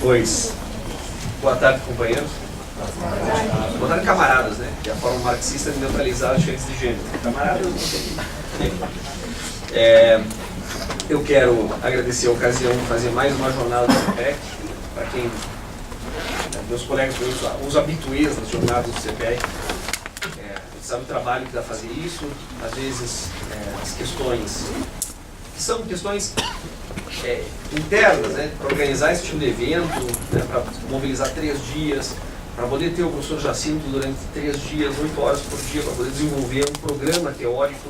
Pois, boa tarde, companheiros. Boa tarde, camaradas, né? Que é a forma marxista de neutralizar as diferenças de gênero. Camaradas, não tem. Eu quero agradecer a ocasião de fazer mais uma jornada do CPEC. Para quem, meus colegas, os habituês das jornadas do CPEC, sabe o trabalho que dá fazer isso. Às vezes, as questões que são questões internas, né, para organizar esse tipo de evento, né, para mobilizar 3 dias, para poder ter o professor Jacinto durante 3 dias, 8 horas por dia, para poder desenvolver um programa teórico,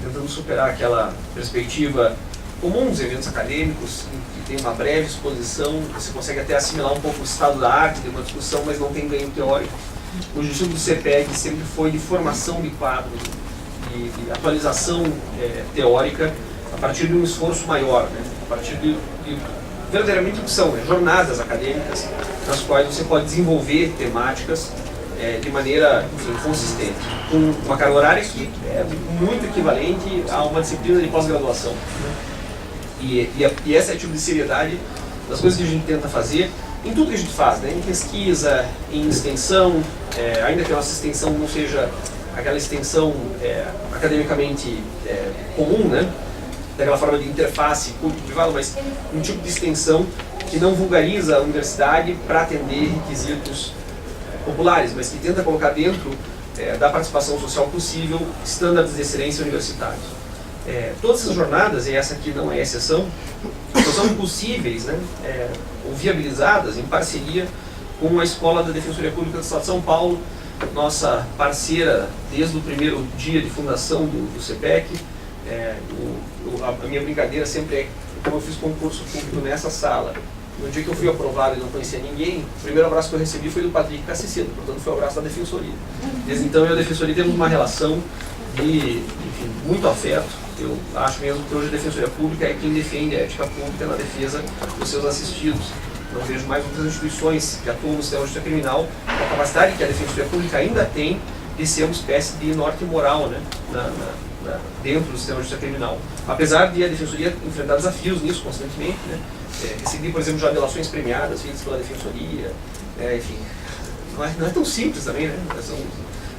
tentando superar aquela perspectiva comum dos eventos acadêmicos, que tem uma breve exposição, você consegue até assimilar um pouco o estado da arte, tem uma discussão, mas não tem ganho teórico. O objetivo do CPEC sempre foi de formação de quadro, de atualização teórica, a partir de um esforço maior, né? A partir de verdadeiramente o que são jornadas acadêmicas, nas quais você pode desenvolver temáticas de maneira, enfim, consistente, com uma carga horária que é muito equivalente a uma disciplina de pós-graduação. E essa é o tipo de seriedade das coisas que a gente tenta fazer em tudo que a gente faz, né? Em pesquisa, em extensão, ainda que a nossa extensão não seja aquela extensão academicamente comum, né? Daquela forma de interface público-privado, mas um tipo de extensão que não vulgariza a universidade para atender requisitos populares, mas que tenta colocar dentro da participação social possível estándares de excelência universitários. Todas essas jornadas, e essa aqui não é exceção, são possíveis, né, ou viabilizadas em parceria com a Escola da Defensoria Pública do Estado de São Paulo, nossa parceira desde o primeiro dia de fundação do CPEC. A minha brincadeira sempre é como eu fiz concurso público nessa sala. No dia que eu fui aprovado e não conhecia ninguém, o primeiro abraço que eu recebi foi do Patrick Cassicedo, portanto foi o abraço da Defensoria. Desde então eu e a Defensoria temos uma relação de, enfim, muito afeto. Eu acho mesmo que hoje a Defensoria Pública é quem defende a ética pública na defesa dos seus assistidos. Não vejo mais outras instituições que atuam no sistema de justiça criminal com a capacidade que a Defensoria Pública ainda tem de ser uma espécie de norte moral, né, dentro do sistema de justiça criminal. Apesar de a Defensoria enfrentar desafios nisso constantemente, né? Recebi, por exemplo, já delações premiadas feitas pela Defensoria, enfim, não é tão simples também, né?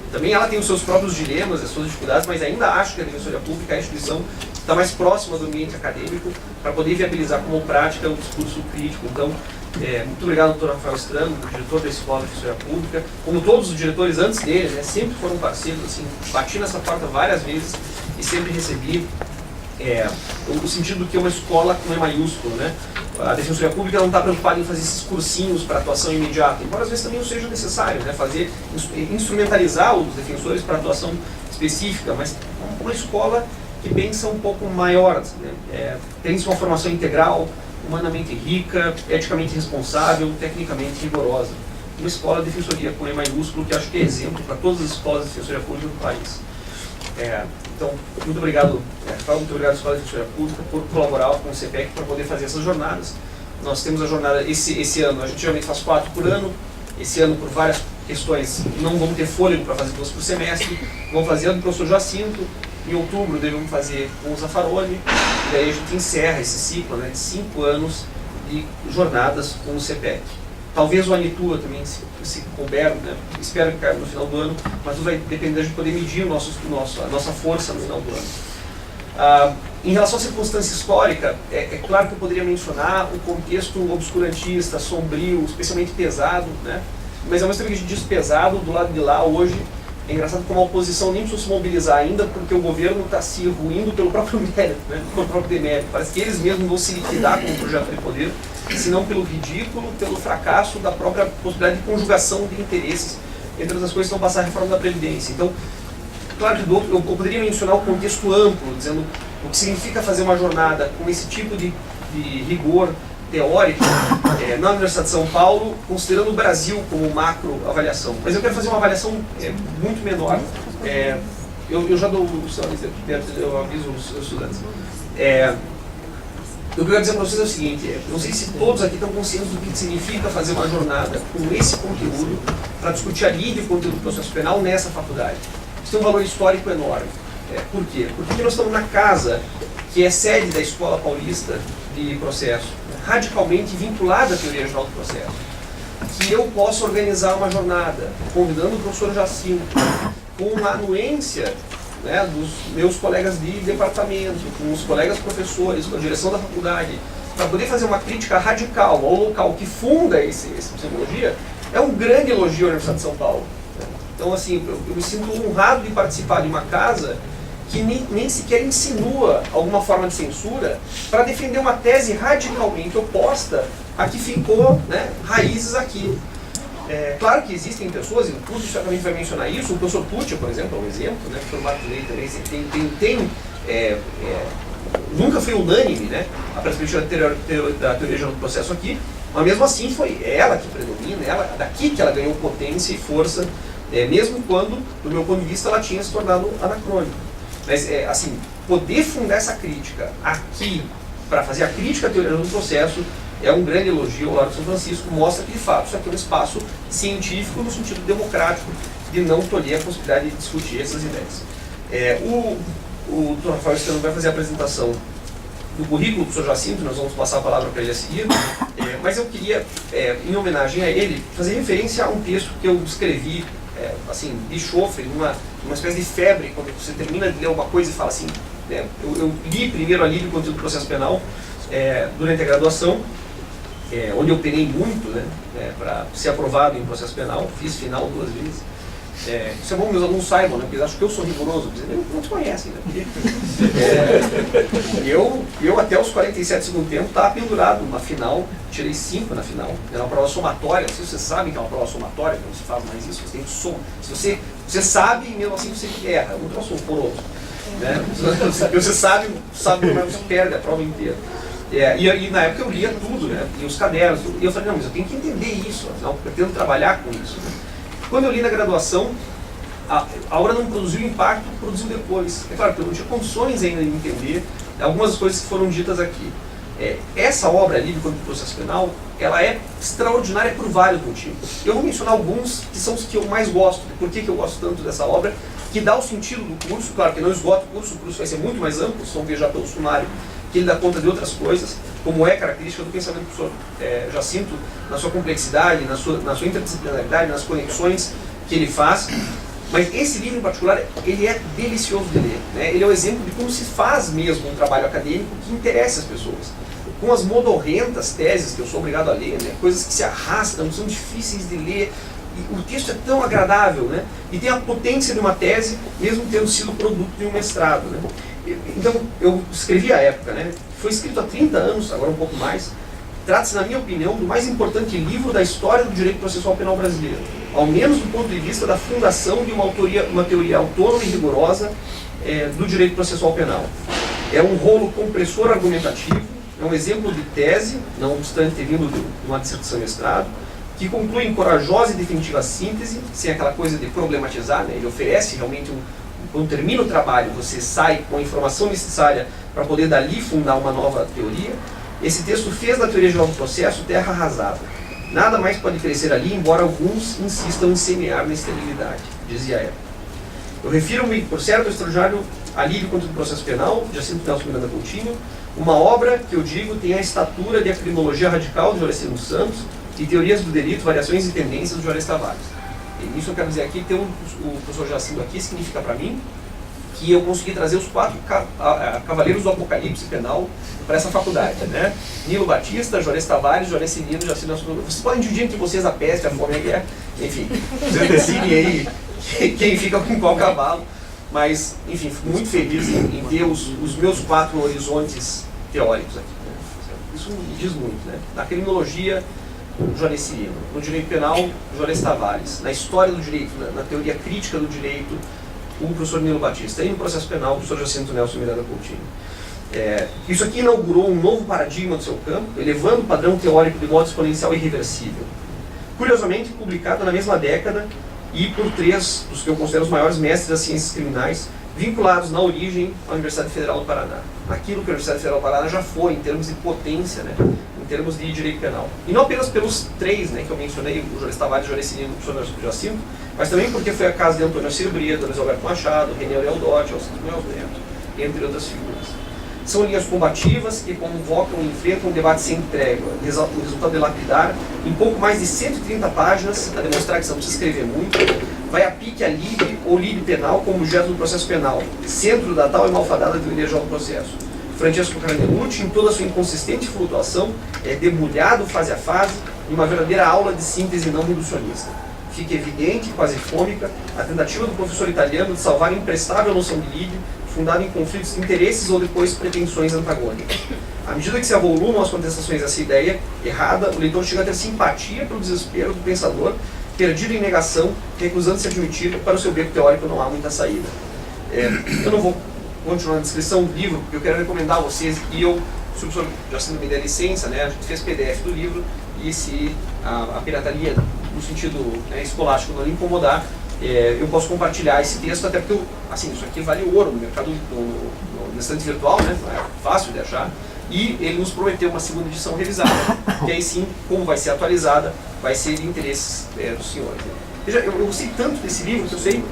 Também ela tem os seus próprios dilemas, as suas dificuldades, mas ainda acho que a Defensoria Pública é a instituição que está mais próxima do ambiente acadêmico para poder viabilizar como prática o discurso crítico. Então, muito obrigado, doutor Rafael Strano, diretor da Escola da Defensoria Pública, como todos os diretores antes dele, né, sempre foram parceiros, assim, bati nessa porta várias vezes e sempre recebi o sentido que é uma escola com E maiúsculo, né? A Defensoria Pública não está preocupada em fazer esses cursinhos para atuação imediata, embora às vezes também não seja necessário, né? Instrumentalizar os defensores para atuação específica, mas uma escola que pensa um pouco maior, né? Tem uma formação integral, humanamente rica, eticamente responsável, tecnicamente rigorosa. Uma escola de defensoria com E maiúsculo que acho que é exemplo para todas as escolas de defensoria pública do país. Então, muito obrigado, muito obrigado à Escola de Defensoria Pública por colaborar com o CPEC para poder fazer essas jornadas. Nós temos a jornada, esse ano, a gente geralmente faz 4 por ano, esse ano por várias questões não vamos ter fôlego para fazer 2 por semestre, vamos fazer a do professor Jacinto, em outubro devemos fazer com o Zaffaroni, e daí a gente encerra esse ciclo, né, de 5 anos de jornadas com o CPEC. Talvez o Anitua também, se couber, né? Espero que caia no final do ano, mas tudo vai depender da gente poder medir a nossa força no final do ano. Em relação à circunstância histórica, é claro que eu poderia mencionar o contexto obscurantista, sombrio, especialmente pesado, né? Mas ao mesmo tempo que a gente diz pesado, do lado de lá hoje, é engraçado como a oposição nem precisa se mobilizar ainda, porque o governo está se ruindo pelo próprio mérito, né? Pelo próprio demérito. Parece que eles mesmos vão se liquidar como projeto de poder, senão pelo ridículo, pelo fracasso da própria possibilidade de conjugação de interesses entre as coisas que vão passar a reforma da Previdência. Então, claro que eu poderia mencionar o contexto amplo, dizendo o que significa fazer uma jornada com esse tipo de rigor teórico na Universidade de São Paulo, considerando o Brasil como macro avaliação. Mas eu quero fazer uma avaliação muito menor. Eu já dou o sinal aqui perto, eu aviso os estudantes. O que eu quero dizer para vocês é o seguinte, não sei se todos aqui estão conscientes do que significa fazer uma jornada com esse conteúdo para discutir a lide e o conteúdo do processo penal nessa faculdade. Isso tem um valor histórico enorme. Por quê? Porque nós estamos na casa que é sede da Escola Paulista de Processo, radicalmente vinculada à teoria geral do processo, que eu posso organizar uma jornada, convidando o professor Jacinto, com a anuência, né, dos meus colegas de departamento, com os colegas professores, com a direção da faculdade, para poder fazer uma crítica radical ao local que funda essa epistemologia, é um grande elogio à Universidade de São Paulo. Então, assim, eu me sinto honrado de participar de uma casa que nem sequer insinua alguma forma de censura para defender uma tese radicalmente oposta a que ficou, né, raízes aqui. Claro que existem pessoas, e o Pucci certamente vai mencionar isso, o professor Pucci, por exemplo, é um exemplo, né, o professor Marcos Leite também nunca foi unânime, né, a perspectiva da teoria geral do processo aqui, mas mesmo assim foi ela que predomina, daqui que ela ganhou potência e força, mesmo quando, do meu ponto de vista, ela tinha se tornado anacrônica. Mas, assim, poder fundar essa crítica aqui, para fazer a crítica à teoria do processo, é um grande elogio ao Largo de São Francisco, mostra que, de fato, isso aqui é um espaço científico no sentido democrático, de não tolher a possibilidade de discutir essas ideias. O Dr. Rafael Estano vai fazer a apresentação do currículo do professor Jacinto, nós vamos passar a palavra para ele a seguir, mas eu queria, em homenagem a ele, fazer referência a um texto que eu escrevi, assim, de chofre, numa espécie de febre, quando você termina de ler alguma coisa e fala assim, eu li primeiro a livre conteúdo do processo penal durante a graduação, onde eu penei muito, né, para ser aprovado em processo penal, fiz final 2 vezes. Isso é bom que meus alunos saibam, né, porque eles acham que eu sou rigoroso, eles não te conhecem, né, porque, eu até os 47 do segundo tempo estava pendurado numa final, tirei 5 na final, era uma prova somatória, se vocês sabem que é uma prova somatória, não se faz mais isso, você tem que somar, se você sabe, mesmo assim você erra, é um troço horroroso, né, você sabe mas você perde a prova inteira. E na época eu lia tudo, né, e os cadernos, e eu falei, não, mas eu tenho que entender isso, afinal, eu pretendo trabalhar com isso, né. Quando eu li na graduação, a obra não produziu impacto, produziu depois. É claro que eu não tinha condições ainda de entender algumas das coisas que foram ditas aqui. Essa obra, Livre contra o Processo Penal, ela é extraordinária por vários motivos. Eu vou mencionar alguns que são os que eu mais gosto. Por que eu gosto tanto dessa obra? Que dá o sentido do curso. Claro que não esgota o curso vai ser muito mais amplo, vocês vão ver já pelo sumário, que ele dá conta de outras coisas, como é característica do pensamento do professor Jacinto, na sua complexidade, na sua interdisciplinaridade, nas conexões que ele faz. Mas esse livro em particular, ele é delicioso de ler, né? Ele é o exemplo de como se faz mesmo um trabalho acadêmico que interessa as pessoas. Com as modorrentas teses que eu sou obrigado a ler, né? Coisas que se arrastam, são difíceis de ler, e o texto é tão agradável, né? E tem a potência de uma tese, mesmo tendo sido produto de um mestrado, né? Então, eu escrevi à época, né? Foi escrito há 30 anos, agora um pouco mais. Trata-se, na minha opinião, do mais importante livro da história do direito processual penal brasileiro, ao menos do ponto de vista da fundação de uma teoria autônoma e rigorosa do direito processual penal. É um rolo compressor argumentativo, é um exemplo de tese, não obstante ter vindo de uma dissertação de mestrado, que conclui em corajosa e definitiva síntese, sem aquela coisa de problematizar, né? Ele oferece realmente quando termina o trabalho, você sai com a informação necessária para poder dali fundar uma nova teoria. Esse texto fez da teoria geral do processo terra arrasada. Nada mais pode crescer ali, embora alguns insistam em semear na esterilidade, dizia ela. Eu refiro-me, por certo, extraordinário alívio contra o processo penal, de Jacinto Nelson Miranda Coutinho, uma obra que eu digo tem a estatura de A Criminologia Radical, de Jorge dos Santos, e Teorias do Delito, Variações e Tendências, do Juarez Tavares. E isso eu quero dizer aqui, ter o professor Jacinto aqui significa para mim que eu consegui trazer os 4 cavaleiros do apocalipse penal para essa faculdade, né? Nilo Batista, Juarez Tavares, Juarez Cirino, Jacinto Nelson. Vocês podem dividir entre vocês a peste, a fome e a guerra, enfim, vocês decidem aí quem fica com qual cavalo, mas, enfim, fico muito feliz em ter os meus 4 horizontes teóricos aqui, né? Isso me diz muito, né? Na criminologia, Juarez Cirino, no direito penal, Juarez Tavares, na história do direito, na teoria crítica do direito, o professor Nilo Batista, e no processo penal, o professor Jacinto Nelson Miranda Coutinho. Isso aqui inaugurou um novo paradigma do seu campo, elevando o padrão teórico de modo exponencial e irreversível. Curiosamente, publicado na mesma década e por 3 dos que eu considero os maiores mestres das ciências criminais, vinculados na origem à Universidade Federal do Paraná. Aquilo que a Universidade Federal do Paraná já foi, em termos de potência, né? Em termos de direito penal. E não apenas pelos três, né, que eu mencionei, o Juarez Tavares, o Juarez Cirino e o professor Jacinto, mas também porque foi a casa de Antônio Ciro Brito, Luiz Alberto Machado, René Leodotti, Alcides Meus Neto, entre outras figuras. São linhas combativas que convocam e enfrentam um debate sem trégua. O resultado é lapidar, em pouco mais de 130 páginas, a demonstrar que você não precisa escrever muito, vai a pique a lide ou lide penal como objeto do processo penal, centro da tal e malfadada teoria geral do processo. Francesco Carnelucci, em toda a sua inconsistente flutuação, é debulhado fase a fase, em uma verdadeira aula de síntese não reducionista. Fica evidente, quase cômica, a tentativa do professor italiano de salvar a imprestável noção de lide, fundada em conflitos de interesses ou depois pretensões antagônicas. À medida que se avolumam as contestações dessa ideia errada, o leitor chega a ter simpatia pelo desespero do pensador, perdido em negação, recusando-se a admitir para o seu beco teórico não há muita saída. Eu não vou continuar na descrição do livro, porque eu quero recomendar a vocês, e eu, se o professor Jacinto me der licença, né, a gente fez PDF do livro, e se a pirataria, no sentido, né, escolástico, não lhe incomodar, eu posso compartilhar esse texto, até porque, assim, isso aqui vale ouro no mercado, no estante virtual, né, não é fácil de achar, e ele nos prometeu uma segunda edição revisada, que aí sim, como vai ser atualizada, vai ser de interesses dos senhores. Veja, eu gostei tanto desse livro que eu sei,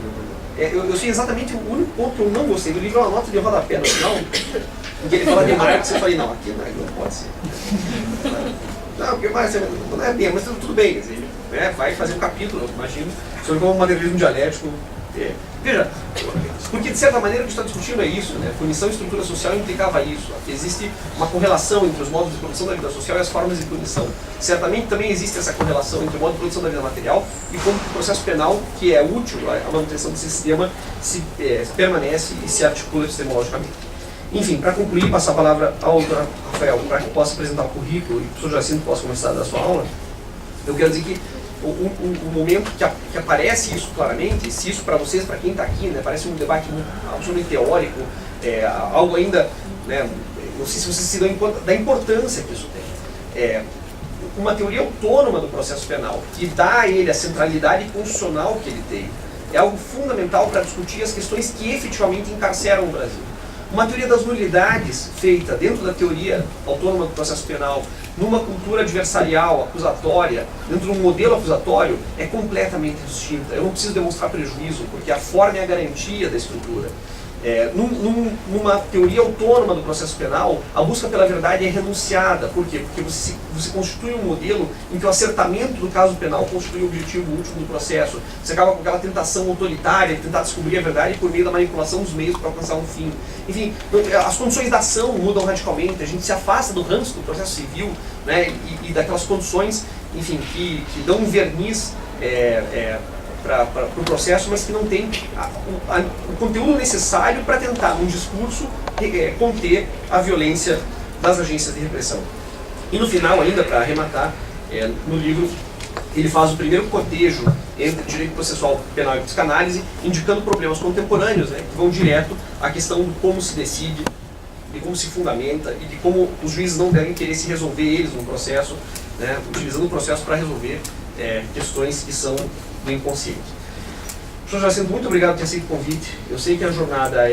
eu sei exatamente o único ponto que eu não gostei do livro, é uma nota de rodapé no final, em que ele fala de Marx, eu falei, não, aqui não pode ser. Não, porque Marx não é bem, mas tudo bem, quer dizer, né, vai fazer um capítulo, eu imagino, sobre como o materialismo dialético. Veja, porque de certa maneira o que está discutindo é isso, né? Punição e estrutura social implicava isso. Existe uma correlação entre os modos de produção da vida social e as formas de punição. Certamente também existe essa correlação entre o modo de produção da vida material e como o processo penal, que é útil à manutenção desse sistema, permanece e se articula epistemologicamente. Enfim, para concluir, passar a palavra ao doutor Rafael, para que possa apresentar o currículo e o professor Jacinto possa começar a dar a sua aula, eu quero dizer que o momento que aparece isso claramente, se isso para vocês, para quem está aqui, né, parece um debate absolutamente teórico, algo ainda, né, não sei se vocês se dão conta da importância que isso tem. Uma teoria autônoma do processo penal, que dá a ele a centralidade constitucional que ele tem, é algo fundamental para discutir as questões que efetivamente encarceram o Brasil. Uma teoria das nulidades feita dentro da teoria autônoma do processo penal, numa cultura adversarial, acusatória, dentro de um modelo acusatório, é completamente distinta. Eu não preciso demonstrar prejuízo, porque a forma é a garantia da estrutura. Numa teoria autônoma do processo penal, a busca pela verdade é renunciada. Por quê? Porque você constitui um modelo em que o acertamento do caso penal constitui o objetivo último do processo. Você acaba com aquela tentação autoritária de tentar descobrir a verdade por meio da manipulação dos meios para alcançar um fim. Enfim, as condições da ação mudam radicalmente, a gente se afasta do ranço do processo civil, né, e daquelas condições, enfim, que dão um verniz para o processo, mas que não tem o conteúdo necessário para tentar, num discurso, conter a violência das agências de repressão. E no final, ainda para arrematar, no livro, ele faz o primeiro cotejo entre direito processual penal e psicanálise, indicando problemas contemporâneos, né, que vão direto à questão de como se decide, de como se fundamenta e de como os juízes não devem querer se resolver eles no processo, né, utilizando o processo para resolver questões que são do inconsciente. Professor Jacinto, muito obrigado por ter aceito o convite. Eu sei que a jornada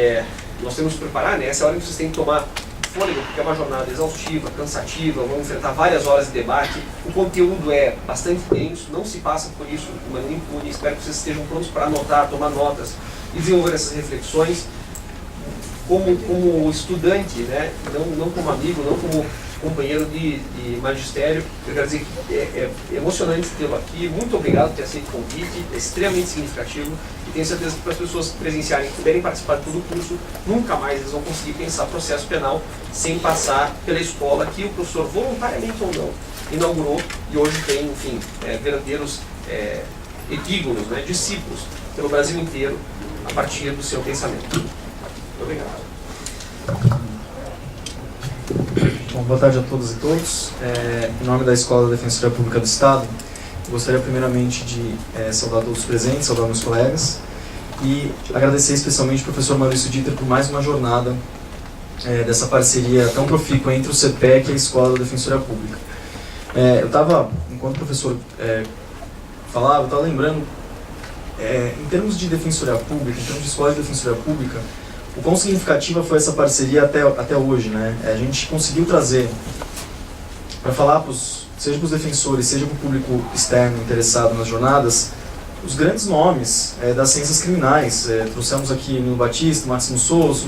nós temos que preparar, né? Essa é a hora que vocês têm que tomar fôlego, porque é uma jornada exaustiva, cansativa, vamos enfrentar várias horas de debate. O conteúdo é bastante denso, não se passa por isso de maneira impune. Espero que vocês estejam prontos para anotar, tomar notas e desenvolver essas reflexões como estudante, né? Não como amigo, não como companheiro de magistério. Eu quero dizer que é emocionante tê-lo aqui. Muito obrigado por ter aceito o convite, é extremamente significativo e tenho certeza que para as pessoas presenciarem, que puderem participar de todo o curso, nunca mais eles vão conseguir pensar processo penal sem passar pela escola que o professor, voluntariamente ou não, inaugurou e hoje tem, enfim, verdadeiros epígonos, né, discípulos pelo Brasil inteiro a partir do seu pensamento. Muito obrigado. Bom, boa tarde a todas e todos. Em nome da Escola da Defensoria Pública do Estado, gostaria primeiramente de saudar todos os presentes, saudar meus colegas e agradecer especialmente ao professor Maurício Dieter por mais uma jornada dessa parceria tão profícua entre o CPEC e a Escola da Defensoria Pública. Eu estava, enquanto o professor falava, eu estava lembrando, em termos de Defensoria Pública, em termos de Escola de Defensoria Pública, o quão significativa foi essa parceria até hoje, né? A gente conseguiu trazer para falar seja para os defensores, seja para o público externo interessado nas jornadas, os grandes nomes das ciências criminais. Trouxemos aqui Nilo Batista, Máximo Souza,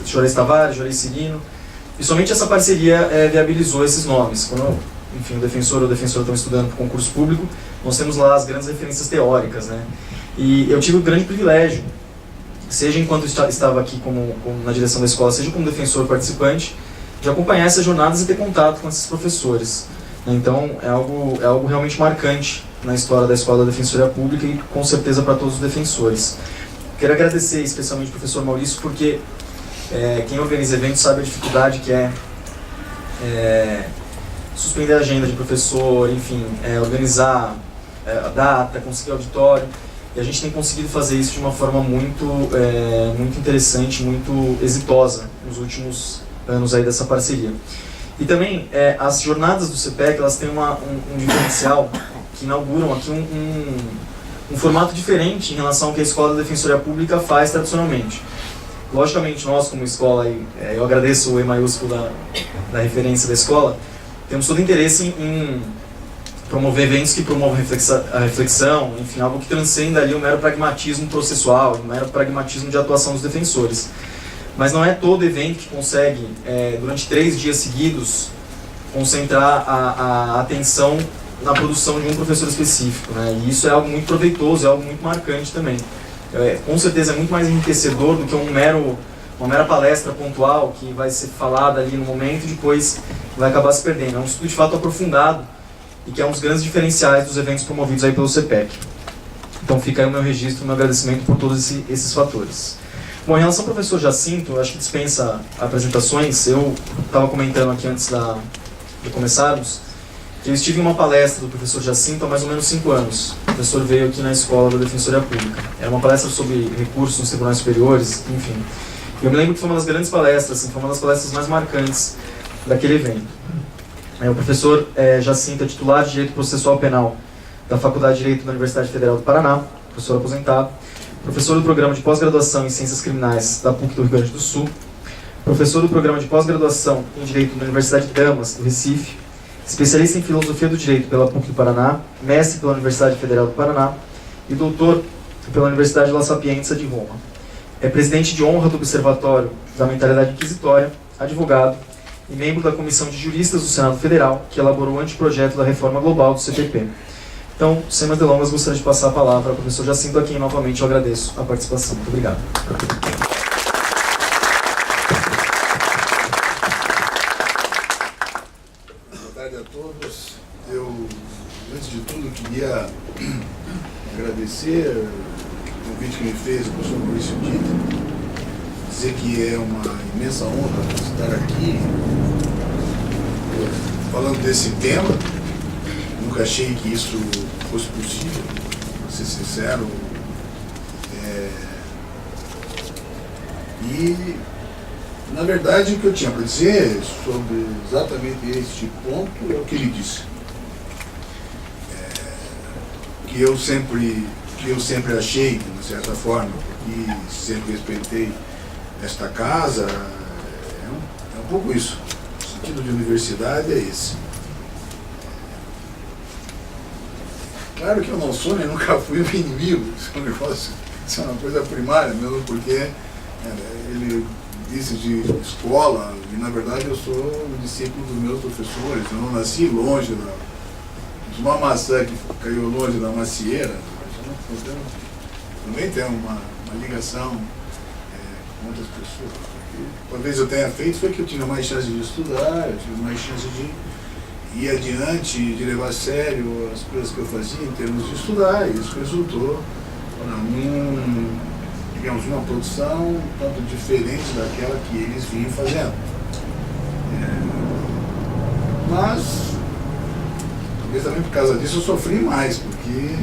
Juarez Tavares, Juarez Cirino, e somente essa parceria viabilizou esses nomes. Quando, enfim, o defensor ou a defensora estão estudando para o concurso público, nós temos lá as grandes referências teóricas, né? E eu tive o grande privilégio, seja enquanto estava aqui na direção da escola, seja como defensor participante, de acompanhar essas jornadas e ter contato com esses professores. Então, é algo realmente marcante na história da Escola da Defensoria Pública e, com certeza, para todos os defensores. Quero agradecer especialmente ao professor Maurício, porque quem organiza eventos sabe a dificuldade que é suspender a agenda de professor, enfim, organizar a data, conseguir auditório. E a gente tem conseguido fazer isso de uma forma muito interessante, muito exitosa nos últimos anos aí dessa parceria. E também, as jornadas do CPEC, elas têm um diferencial que inauguram aqui um formato diferente em relação ao que a Escola da Defensoria Pública faz tradicionalmente. Logicamente, nós como escola, eu agradeço o E maiúsculo da referência da escola, temos todo interesse em promover eventos que promovam a reflexão, enfim, algo que transcenda ali o mero pragmatismo processual, o mero pragmatismo de atuação dos defensores. Mas não é todo evento que consegue, durante 3 dias seguidos, concentrar a atenção na produção de um professor específico, né? E isso é algo muito proveitoso, é algo muito marcante também. Com certeza é muito mais enriquecedor do que uma mera palestra pontual que vai ser falada ali no momento e depois vai acabar se perdendo. É um estudo de fato aprofundado e que é um dos grandes diferenciais dos eventos promovidos aí pelo CPEC. Então fica aí o meu registro, o meu agradecimento por todos esses fatores. Bom, em relação ao professor Jacinto, eu acho que dispensa apresentações. Eu estava comentando aqui antes de começarmos que eu estive em uma palestra do professor Jacinto há mais ou menos 5 anos. O professor veio aqui na Escola da Defensoria Pública. Era uma palestra sobre recursos nos tribunais superiores, enfim. Eu me lembro que foi uma das grandes palestras, assim, foi uma das palestras mais marcantes daquele evento. O professor Jacinto é titular de Direito Processual Penal da Faculdade de Direito da Universidade Federal do Paraná, professor aposentado, professor do Programa de Pós-Graduação em Ciências Criminais da PUC do Rio Grande do Sul, professor do Programa de Pós-Graduação em Direito da Universidade de Damas, do Recife, especialista em Filosofia do Direito pela PUC do Paraná, mestre pela Universidade Federal do Paraná e doutor pela Universidade La Sapienza de Roma. É presidente de honra do Observatório da Mentalidade Inquisitória, advogado e membro da Comissão de Juristas do Senado Federal, que elaborou o anteprojeto da reforma global do CPP. Então, sem mais delongas, gostaria de passar a palavra ao professor Jacinto, a quem novamente eu agradeço a participação. Muito obrigado. Boa tarde a todos. Eu, antes de tudo, queria agradecer o convite que me fez o professor Maurício Dieter, dizer que é uma imensa honra estar aqui falando desse tema. Nunca achei que isso fosse possível, para ser sincero. E, na verdade, o que eu tinha para dizer sobre exatamente este ponto é o que ele disse. Que eu sempre achei, de uma certa forma, porque sempre respeitei esta casa, é um pouco isso. O sentido de universidade é esse. Claro que eu não sou, nem nunca fui um inimigo, isso é um negócio, isso é uma coisa primária mesmo, porque ele disse de escola, e na verdade eu sou um discípulo dos meus professores, eu não nasci longe de uma maçã que caiu longe da macieira, mas eu também tenho uma ligação com outras pessoas. Talvez eu tenha feito foi que eu tinha mais chance de estudar, eu tive mais chance de ir adiante, de levar a sério as coisas que eu fazia em termos de estudar, e isso resultou digamos, uma produção um tanto diferente daquela que eles vinham fazendo. Mas, talvez também por causa disso eu sofri mais, porque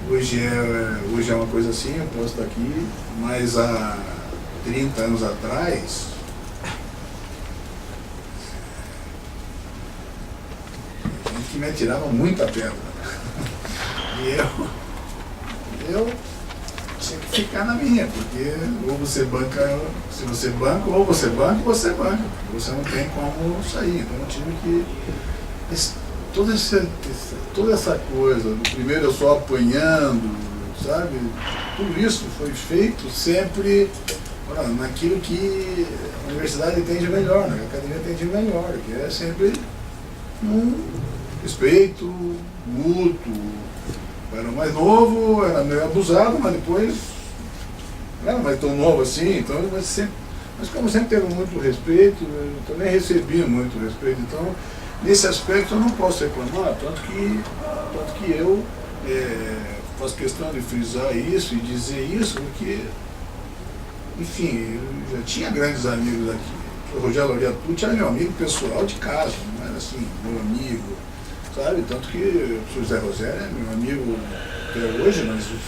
hoje é uma coisa assim, eu posso estar aqui, mas há 30 anos atrás, gente que me atirava muita pedra. E eu tinha que ficar na minha, porque ou você banca, se você banca, ou você banca, ou você banca. Você não tem como sair. Então eu tive que... Toda essa coisa, primeiro eu só apanhando, sabe? Tudo isso foi feito sempre naquilo que a universidade tem de melhor, né? A academia tem de melhor, que é sempre um respeito mútuo. Eu era mais novo, era meio abusado, mas depois não era mais tão novo assim, então mas como sempre teve muito respeito, eu também recebi muito respeito, então nesse aspecto eu não posso reclamar, tanto que eu faço questão de frisar isso e dizer isso, porque, enfim, eu já tinha grandes amigos aqui. O Rogério Loriatucci era meu amigo pessoal de casa, não era assim, meu amigo, sabe? Tanto que o professor José Rosério é meu amigo até hoje, mas o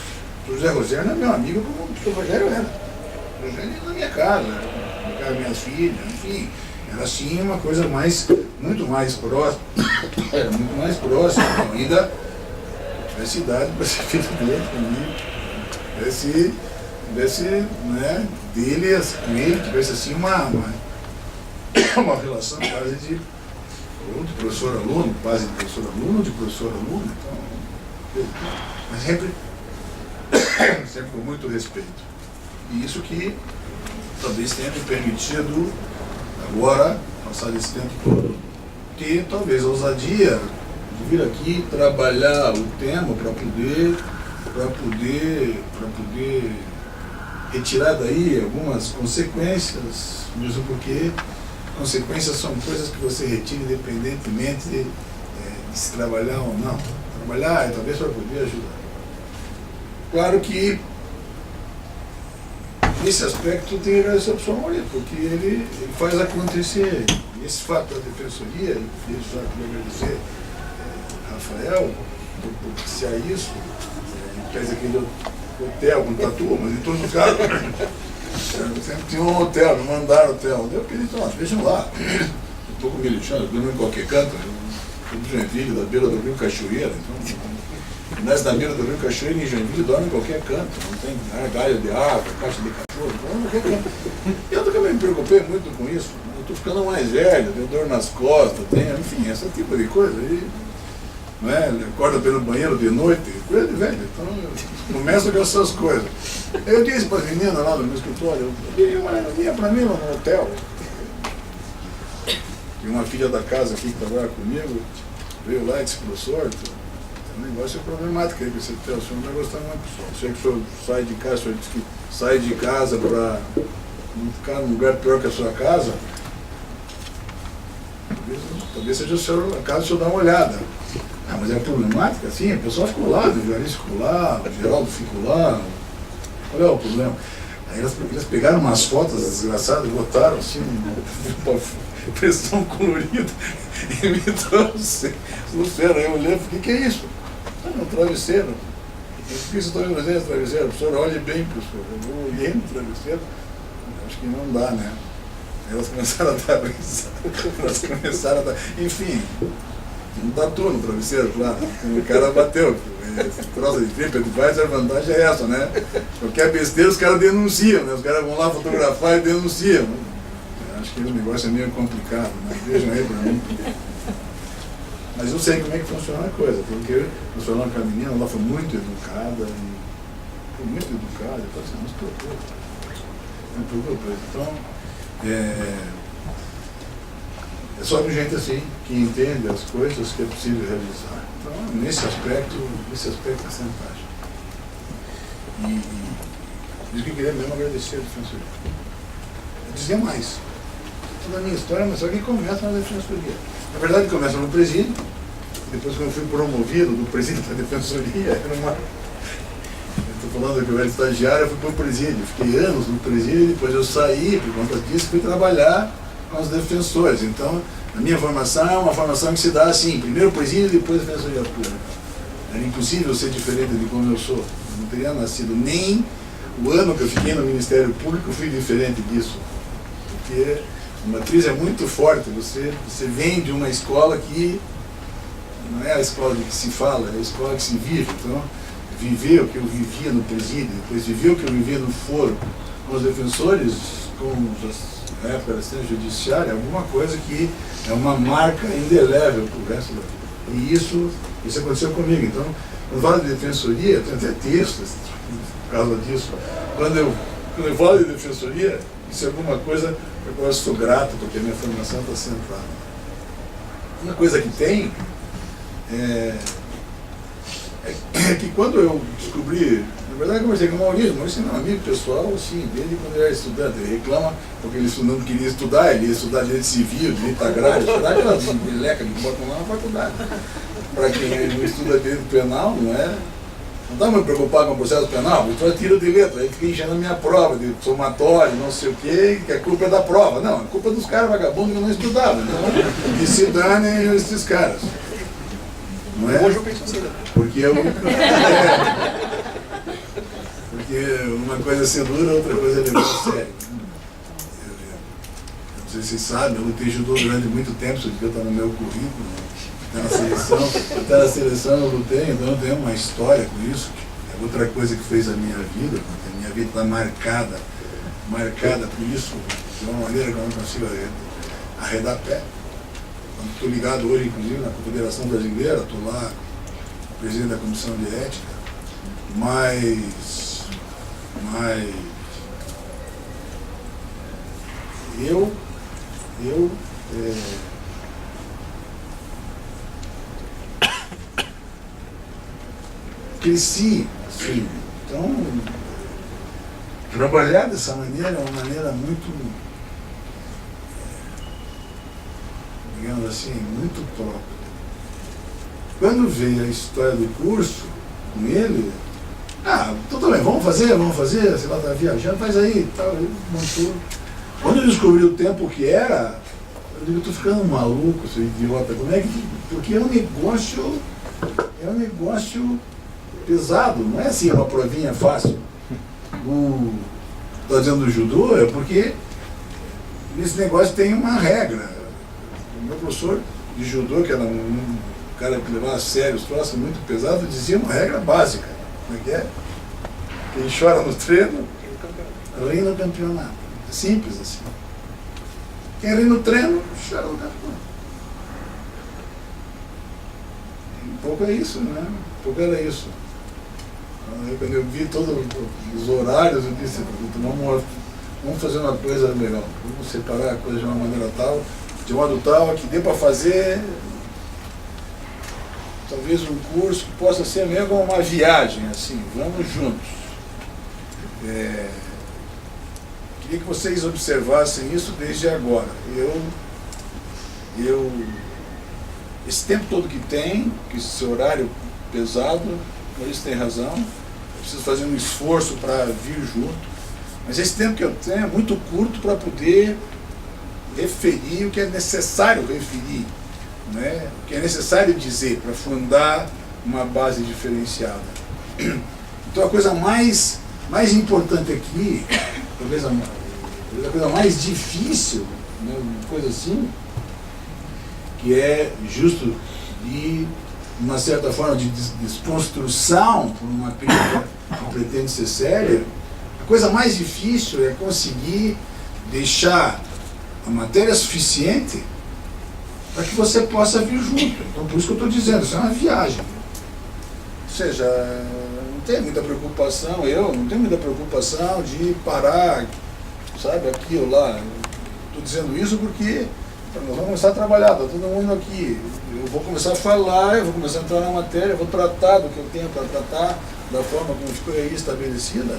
professor José Rosério não é meu amigo como o professor Rogério era. O Rogério ia na minha casa minhas filhas, enfim. Era assim uma coisa muito mais próxima, era muito mais próxima, ainda tivesse idade para ser filho dele comigo, tivesse né, dele com ele, tivesse assim uma relação quase de professor-aluno, quase de professor-aluno, de professor-aluno, então, mas sempre com muito respeito. E isso que talvez tenha me permitido agora, passado esse tempo todo, ter talvez a ousadia de vir aqui trabalhar o tema para poder retirar daí algumas consequências, mesmo porque consequências são coisas que você retira independentemente de se trabalhar ou não. Trabalhar é talvez para poder ajudar. Claro que nesse aspecto tem essa opção, porque ele faz acontecer. E esse fato da defensoria, eu já queria agradecer Rafael por propiciar isso, quer dizer, aquele hotel com tatu, mas em todo caso, sempre tinha um hotel, me mandaram hotel. Eu pedi, então, vejam lá, eu estou com o Alexandre, eu durmo em qualquer canto, eu sou de Joinville, da beira do Rio Cachoeira, então... Nós da beira do Rio Cachoeira em Joinville dormem em qualquer canto, não tem galho de água, caixa de cachorro, dorme em qualquer canto. Eu também me preocupei muito com isso, eu estou ficando mais velho, tenho dor nas costas, enfim, esse tipo de coisa. E, não é? Acorda pelo banheiro de noite, coisa de velho, então eu começo com essas coisas. Eu disse para as meninas lá no meu escritório, eu queria uma linha para mim lá no hotel. Tem uma filha da casa aqui que trabalha comigo, veio lá e disse, professor, o negócio é problemático aí com esse hotel, o senhor não vai gostar muito, pessoal. Eu sei que o senhor sai de casa, o senhor diz que sai de casa para não ficar num lugar pior que a sua casa. Talvez seja a casa do senhor dar uma olhada. Ah, mas é problemática, sim, a pessoa ficou lá, o jornalista ficou lá, o Geraldo ficou lá. Qual é o problema? Aí eles pegaram umas fotos desgraçadas, botaram assim, uma impressão colorida e me trouxeram. Aí eu olhei e falei, o que é isso? Ah, um travesseiro. Por que você está olhando esse travesseiro? Professor, olhe bem, professor. Eu olhei no travesseiro, acho que não dá, né? Elas começaram a dar risada. Enfim, um tatu no travesseiro, claro. O cara bateu. Esse troço de TripAdvisor, a vantagem é essa, né? Qualquer besteira os caras denunciam, né? Os caras vão lá fotografar e denunciam. Acho que o negócio é meio complicado, mas vejam aí para mim. Mas eu sei como é que funciona a coisa, porque eu falando com a menina, ela foi muito educada, eu falei assim, não se preocupe. Então, é só de gente assim, que entende as coisas que é possível realizar. Então, nesse aspecto é fantástico. E isso que eu queria mesmo agradecer a defensoria. Dizer mais. Toda a minha história, mas só que começa na defensoria. Na verdade, começa no presídio. Depois, quando eu fui promovido do presídio para a defensoria, era uma... Eu estou falando que eu era estagiário, eu fui para o presídio. Fiquei anos no presídio, depois eu saí, por conta disso, fui trabalhar com os defensores. Então, a minha formação é uma formação que se dá assim, primeiro o presídio e depois a defensoria pública. Era impossível ser diferente de como eu sou. Eu não teria nascido nem o ano que eu fiquei no Ministério Público, eu fui diferente disso. Porque a matriz é muito forte, você vem de uma escola que não é a escola de que se fala, é a escola que se vive. Então, eu viver o que eu vivia no presídio, depois viver o que eu vivia no foro com os defensores, na época da assistência judiciária, alguma coisa que é uma marca indelével para o resto da vida. E isso aconteceu comigo. Então, quando eu falo de defensoria, eu tenho até textos por causa disso. Quando eu falo de defensoria, isso é alguma coisa para qual eu sou grato, porque a minha formação está centrada. Uma coisa que tem é que quando eu descobri, na verdade eu conversei com o Maurício é um amigo pessoal, assim, desde quando ele era estudante. Ele reclama porque ele não queria estudar, ele ia estudar direito civil, direito agrário, estudar aquelas melecas que botam lá na faculdade. Para quem não estuda direito penal, não é? Não estava me preocupado com o processo penal, eu tiro de letra, aí fiquei enchendo a minha prova de somatório, não sei o quê, que a culpa é da prova. Não, a culpa é dos caras vagabundos que não estudavam. Então, que se danem esses caras. Não é? Hoje eu penso assim, né? Porque uma coisa é ser dura, outra coisa é levar a sério. Não sei se vocês sabem, eu lutei judô durante muito tempo, isso aqui está no meu currículo, até na seleção eu lutei, então eu tenho uma história com isso. É outra coisa que fez a minha vida, porque a minha vida está marcada por isso, de uma maneira que eu não consigo arredar pé. Estou ligado hoje, inclusive, na Confederação Brasileira, estou lá, presidente da Comissão de Ética, mas eu cresci assim. Então, trabalhar dessa maneira é uma maneira muito, digamos assim, muito própria. Quando veio a história do curso com ele, tudo bem, vamos fazer, sei lá, tá viajando, faz aí, tal, ele montou. Quando eu descobri o tempo que era, eu digo, eu tô ficando maluco, seu idiota, como é que. Porque é um negócio pesado, não é assim uma provinha fácil. Estou dizendo do judô, é porque nesse negócio tem uma regra. O meu professor de judô, que era um cara que levava a sério os troços muito pesados, dizia uma regra básica. Como é que é? Quem chora no treino, ri no campeonato. É simples assim. Quem ri no treino, chora no campeonato. Um pouco é isso, né? Um pouco era isso. Quando eu vi todos os horários, eu disse, vamos fazer uma coisa legal. Vamos separar a coisa de uma maneira tal, de modo tal que dê para fazer talvez um curso que possa ser mesmo como uma viagem, assim, vamos juntos. Queria que vocês observassem isso desde agora. Esse tempo todo que tem, que esse horário pesado, por isso tem razão, eu preciso fazer um esforço para vir junto, mas esse tempo que eu tenho é muito curto para poder referir o que é necessário referir, né? O que é necessário dizer para fundar uma base diferenciada. Então a coisa mais importante aqui, talvez a coisa mais difícil, né, uma coisa assim, que é justo de uma certa forma de desconstrução por uma crítica que pretende ser séria, a coisa mais difícil é conseguir deixar a matéria suficiente para que você possa vir junto. Então, por isso que eu estou dizendo, isso é uma viagem. Ou seja, não tenho muita preocupação de parar, sabe, aqui ou lá. Estou dizendo isso porque nós vamos começar a trabalhar, está todo mundo aqui. Eu vou começar a falar, eu vou começar a entrar na matéria, eu vou tratar do que eu tenho para tratar, da forma como ficou aí estabelecida,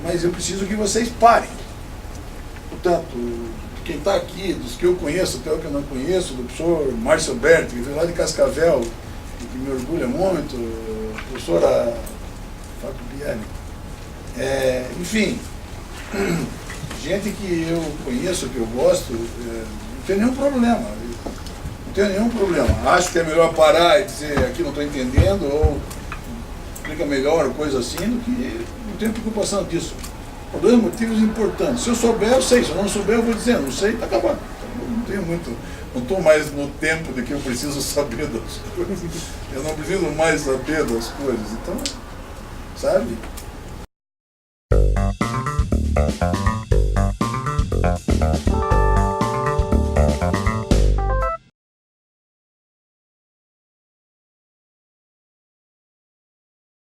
mas eu preciso que vocês parem. Portanto, quem está aqui, dos que eu conheço, até o que eu não conheço, do professor Márcio Berti, que veio lá de Cascavel, e que me orgulha muito, a professora Fábio Biani. Enfim, gente que eu conheço, que eu gosto, não tem nenhum problema. Não tem nenhum problema. Acho que é melhor parar e dizer aqui não estou entendendo, ou explica melhor, ou coisa assim, do que não tenho preocupação disso. Por dois motivos importantes. Se eu souber, eu sei. Se eu não souber, eu vou dizer, não sei, está acabado. Não tenho muito, não estou mais no tempo de que eu preciso saber das coisas. Eu não preciso mais saber das coisas. Então, sabe?